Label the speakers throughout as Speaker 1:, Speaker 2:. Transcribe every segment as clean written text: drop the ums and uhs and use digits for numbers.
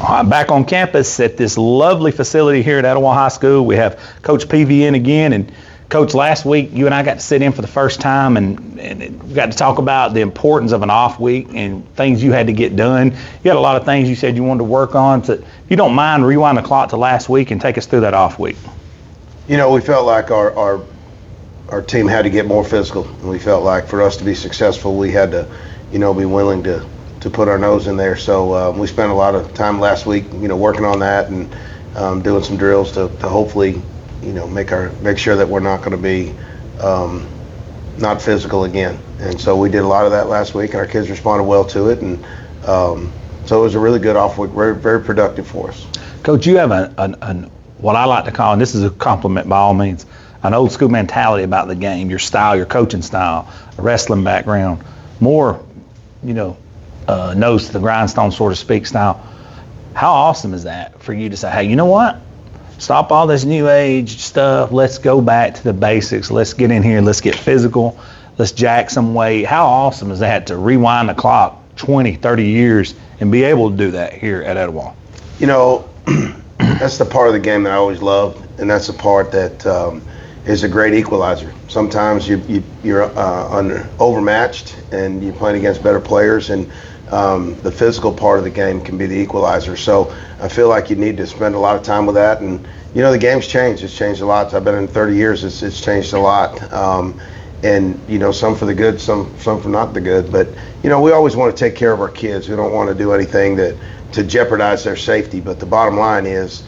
Speaker 1: Back on campus at this lovely facility here at Etowah High School. We have Coach PV in again. And Coach, last week you and I got to sit in for the first time and we got to talk about the importance of an off week and things you had to get done. You had a lot of things you said you wanted to work on. So if you don't mind, rewind the clock to last week and take us through that off week.
Speaker 2: You know, we felt like our team had to get more physical. And we felt like for us to be successful, we had to, be willing to put our nose in there. So we spent a lot of time last week, working on that and doing some drills to hopefully, make sure that we're not going to be not physical again. And so we did a lot of that last week, and our kids responded well to it. And so it was a really good off week, very, very productive for us.
Speaker 1: Coach, you have an what I like to call, and this is a compliment by all means, an old school mentality about the game, your style, your coaching style, a wrestling background, more, nose to the grindstone, so to speak, style. How awesome is that for you to say, hey, you know what? Stop all this new age stuff. Let's go back to the basics. Let's get in here. Let's get physical. Let's jack some weight. How awesome is that to rewind the clock 20, 30 years and be able to do that here at Etowah?
Speaker 2: That's the part of the game that I always loved, and that's the part that is a great equalizer. Sometimes you're overmatched and you're playing against better players, and the physical part of the game can be the equalizer. So I feel like you need to spend a lot of time with that. And the game's changed. It's changed a lot. I've been in 30 years. It's changed a lot. And some for the good, some for not the good. But we always want to take care of our kids. We don't want to do anything to jeopardize their safety. But the bottom line is,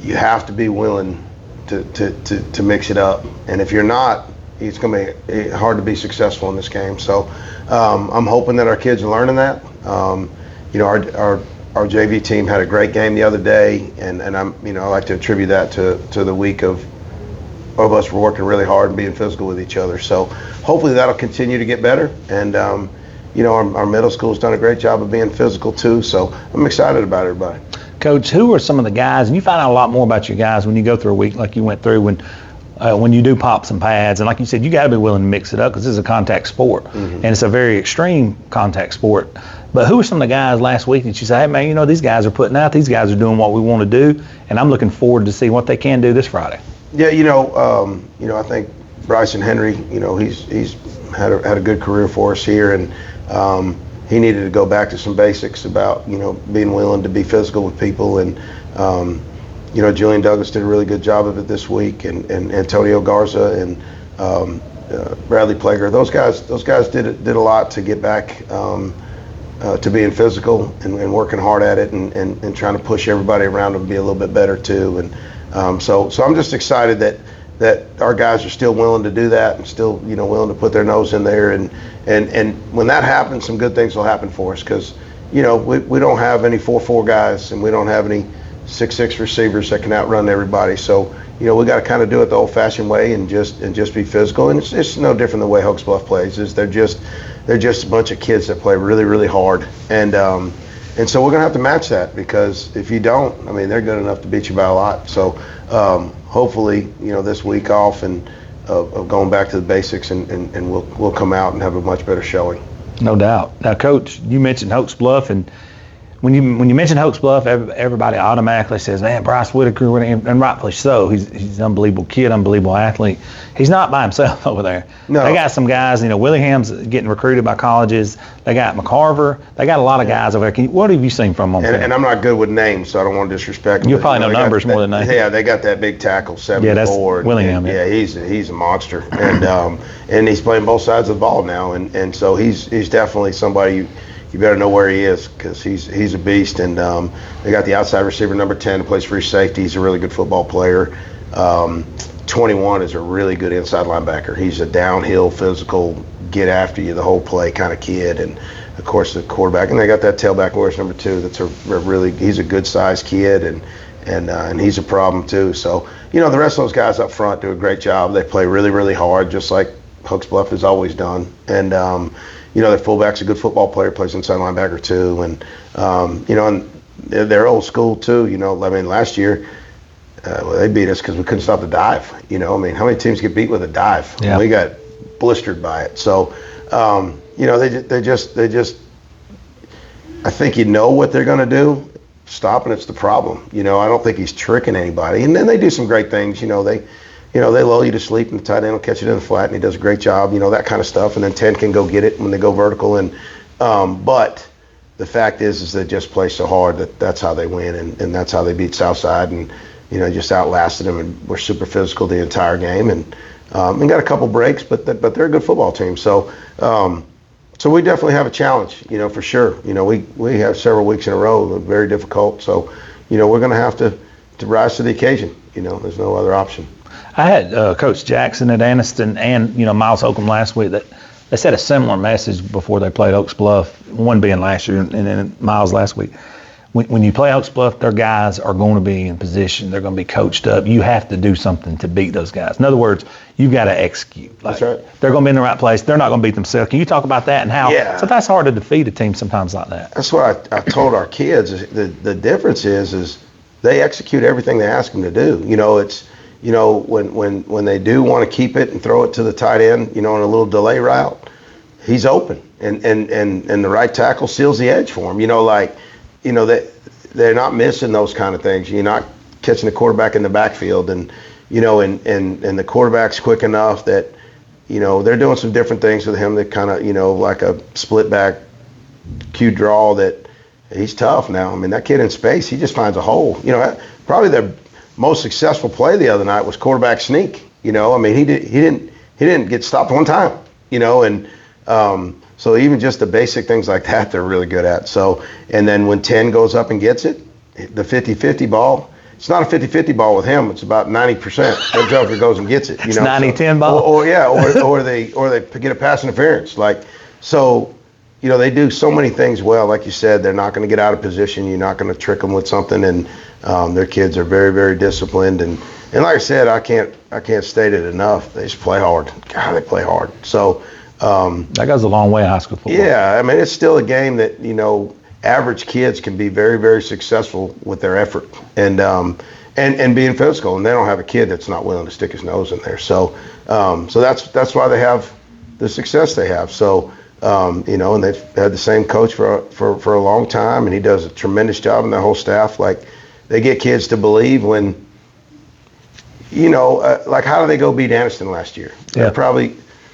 Speaker 2: you have to be willing to mix it up. And if you're not, it's going to be hard to be successful in this game. So I'm hoping that our kids are learning that. Our JV team had a great game the other day, and I'm I like to attribute that to the week of us working really hard and being physical with each other. So hopefully that'll continue to get better. And our middle school's done a great job of being physical too. So I'm excited about everybody.
Speaker 1: Coach, who are some of the guys, and you find out a lot more about your guys when you go through a week like you went through when you do pop some pads, and like you said, you got to be willing to mix it up because this is a contact sport, and it's a very extreme contact sport. But who are some of the guys last week that you say, hey man, these guys are putting out, these guys are doing what we want to do, and I'm looking forward to see what they can do this Friday?
Speaker 2: Yeah, I think Bryson Henry, he's had a good career for us here, and he needed to go back to some basics about being willing to be physical with people, and Julian Douglas did a really good job of it this week, and Antonio Garza and Bradley Plager. Those guys did a lot to get back to being physical and working hard at it, and trying to push everybody around them to be a little bit better too. And so I'm just excited that our guys are still willing to do that and still willing to put their nose in there, and when that happens, some good things will happen for us, because we don't have any 4-4 guys, and we don't have any 6'6" receivers that can outrun everybody. So we got to kind of do it the old-fashioned way and just be physical. And it's no different than the way Hokes Bluff plays. They're just a bunch of kids that play really, really hard, and so we're gonna have to match that, because if you don't, they're good enough to beat you by a lot. So hopefully this week off and of going back to the basics, and we'll come out and have a much better showing.
Speaker 1: No doubt. Now, Coach, you mentioned Hokes Bluff, and when you mention Hokes Bluff, everybody automatically says, man, Bryce Whitaker, and rightfully so. He's an unbelievable kid, unbelievable athlete. He's not by himself over there.
Speaker 2: No.
Speaker 1: They got some guys, Willingham's getting recruited by colleges. They got McCarver. They got a lot of guys over there. What have you seen from them?
Speaker 2: And I'm not good with names, so I don't want to disrespect them.
Speaker 1: You'll probably know numbers more than names.
Speaker 2: Yeah, they got that big tackle, 7'4".
Speaker 1: Yeah, that's Willingham.
Speaker 2: Yeah, he's a monster. And he's playing both sides of the ball now. And so he's definitely somebody you better know where he is, because he's a beast. And they got the outside receiver, number 10, who plays free safety. He's a really good football player. 21 is a really good inside linebacker. He's a downhill, physical, get after you the whole play kind of kid. And of course the quarterback, and they got that tailback Morris, number 2. That's he's a good sized kid, and he's a problem too. So the rest of those guys up front do a great job. They play really, really hard, just like Hokes Bluff has always done. And their fullback's a good football player, plays inside linebacker too, and and they're old school too. Last year they beat us because we couldn't stop the dive. How many teams get beat with a dive?
Speaker 1: Yeah.
Speaker 2: We got blistered by it. So they just I think what they're going to do. stopping it's the problem. I don't think he's tricking anybody. And then they do some great things. They lull you to sleep, and the tight end will catch it in the flat, and he does a great job. That kind of stuff. And then 10 can go get it when they go vertical. And but the fact is they just play so hard that's how they win, and that's how they beat Southside, and just outlasted them, and were super physical the entire game, and got a couple breaks, but they're a good football team. So we definitely have a challenge, for sure. We have several weeks in a row that are very difficult. So we're going to have to rise to the occasion. There's no other option.
Speaker 1: I had Coach Jackson at Anniston and Miles Holcomb last week that they said a similar message before they played Oaks Bluff, one being last year and then Miles last week. When you play Oaks Bluff, their guys are going to be in position. They're going to be coached up. You have to do something to beat those guys. In other words, you've got to execute.
Speaker 2: That's right.
Speaker 1: They're going to be in the right place. They're not going to beat themselves. Can you talk about that and how?
Speaker 2: Yeah.
Speaker 1: So that's hard to defeat a team sometimes like that.
Speaker 2: That's what I told our kids. The difference is they execute everything they ask them to do. It's when they do want to keep it and throw it to the tight end, in a little delay route, he's open, and the right tackle seals the edge for him. They're not missing those kind of things. You're not catching the quarterback in the backfield, and the quarterback's quick enough that they're doing some different things with him that kind of like a split back Q draw that he's tough now. I mean, that kid in space, he just finds a hole. Probably their most successful play the other night was quarterback sneak. He didn't get stopped one time. So even just the basic things like that, they're really good at. So, and then when 10 goes up and gets it, the 50-50 ball, it's not a 50-50 ball with him. It's about 90%. That joker goes and gets it.
Speaker 1: It's 90-10 ball.
Speaker 2: Or they get a pass interference. They do so many things well. Like you said, they're not going to get out of position. You're not going to trick them with something. And their kids are very, very disciplined. And like I said, I can't state it enough. They just play hard. God, they play hard. So.
Speaker 1: That goes a long way in high school football.
Speaker 2: Yeah, I mean, it's still a game that, average kids can be very, very successful with their effort and being physical, and they don't have a kid that's not willing to stick his nose in there. So that's why they have the success they have. So, and they've had the same coach for a long time, and he does a tremendous job, and their whole staff. Like, they get kids to believe when, how do they go beat Anniston last year?
Speaker 1: Yeah.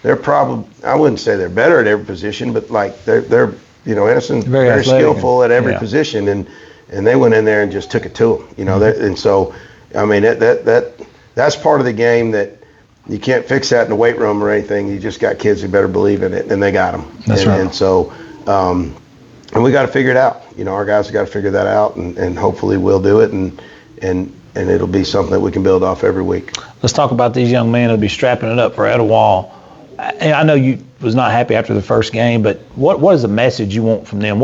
Speaker 2: They're probably, I wouldn't say they're better at every position, but they're Anniston's very skillful at every position, and they went in there and just took it to them, and so, I mean, that's part of the game that you can't fix that in the weight room or anything. You just got kids who better believe in it, and they got them.
Speaker 1: That's right.
Speaker 2: And so, and we got to figure it out. Our guys have got to figure that out, and hopefully we'll do it, and it'll be something that we can build off every week.
Speaker 1: Let's talk about these young men who'll be strapping it up for Etowah. I know you was not happy after the first game, but what is the message you want from them?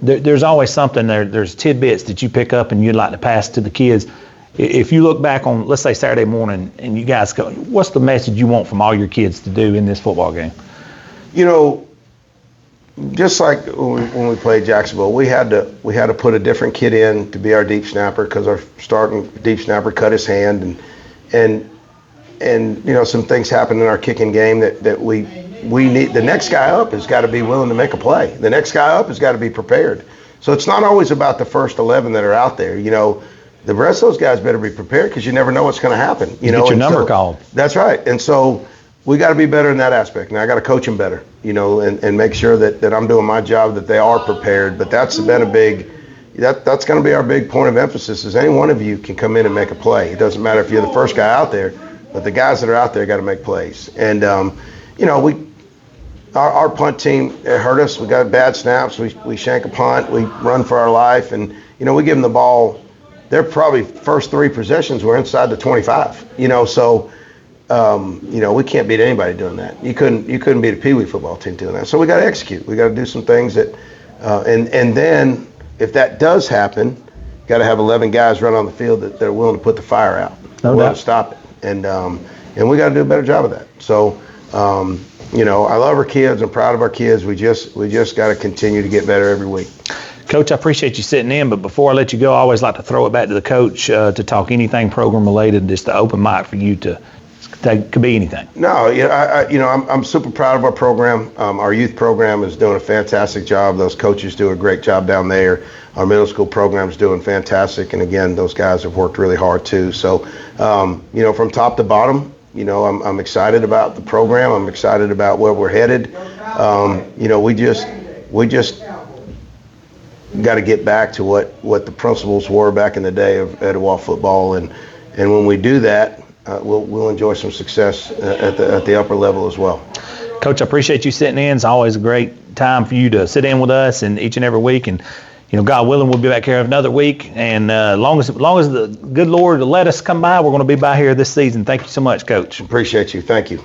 Speaker 1: There's always something there. There's tidbits that you pick up and you'd like to pass to the kids. If you look back on, let's say, Saturday morning, and you guys go, what's the message you want from all your kids to do in this football game?
Speaker 2: Just like when we played Jacksonville, we had to put a different kid in to be our deep snapper because our starting deep snapper cut his hand, and some things happened in our kicking game that we need. The next guy up has got to be willing to make a play. The next guy up has got to be prepared. So it's not always about the first 11 that are out there. The rest of those guys better be prepared because you never know what's going to happen.
Speaker 1: Get your number called.
Speaker 2: That's right. And so we got to be better in that aspect. Now I got to coach them better, and make sure that I'm doing my job, that they are prepared. But that's been that's going to be our big point of emphasis. Is any one of you can come in and make a play. It doesn't matter if you're the first guy out there. But the guys that are out there got to make plays. And, our punt team, it hurt us. We got bad snaps. We shank a punt. We run for our life. And, we give them the ball. Their probably first 3 possessions were inside the 25. So, we can't beat anybody doing that. You couldn't beat a Pee Wee football team doing that. So we got to execute. We got to do some things that, and then if that does happen, got to have 11 guys run on the field that are willing to put the fire out.
Speaker 1: No doubt.
Speaker 2: To stop it. And we got to do a better job of that. So, I love our kids. I'm proud of our kids. We just got to continue to get better every week.
Speaker 1: Coach, I appreciate you sitting in, but before I let you go, I always like to throw it back to the coach to talk anything program related, just the open mic for you to That could be anything.
Speaker 2: No, I'm super proud of our program. Our youth program is doing a fantastic job. Those coaches do a great job down there. Our middle school program is doing fantastic, and again, those guys have worked really hard too. So, from top to bottom, I'm excited about the program. I'm excited about where we're headed. We just got to get back to what the principles were back in the day of Etowah football, and when we do that, we'll enjoy some success at the upper level as well.
Speaker 1: Coach, I appreciate you sitting in. It's always a great time for you to sit in with us and each and every week. And God willing, we'll be back here another week. And long as the good Lord let us come by, we're going to be by here this season. Thank you so much, Coach.
Speaker 2: Appreciate you. Thank you.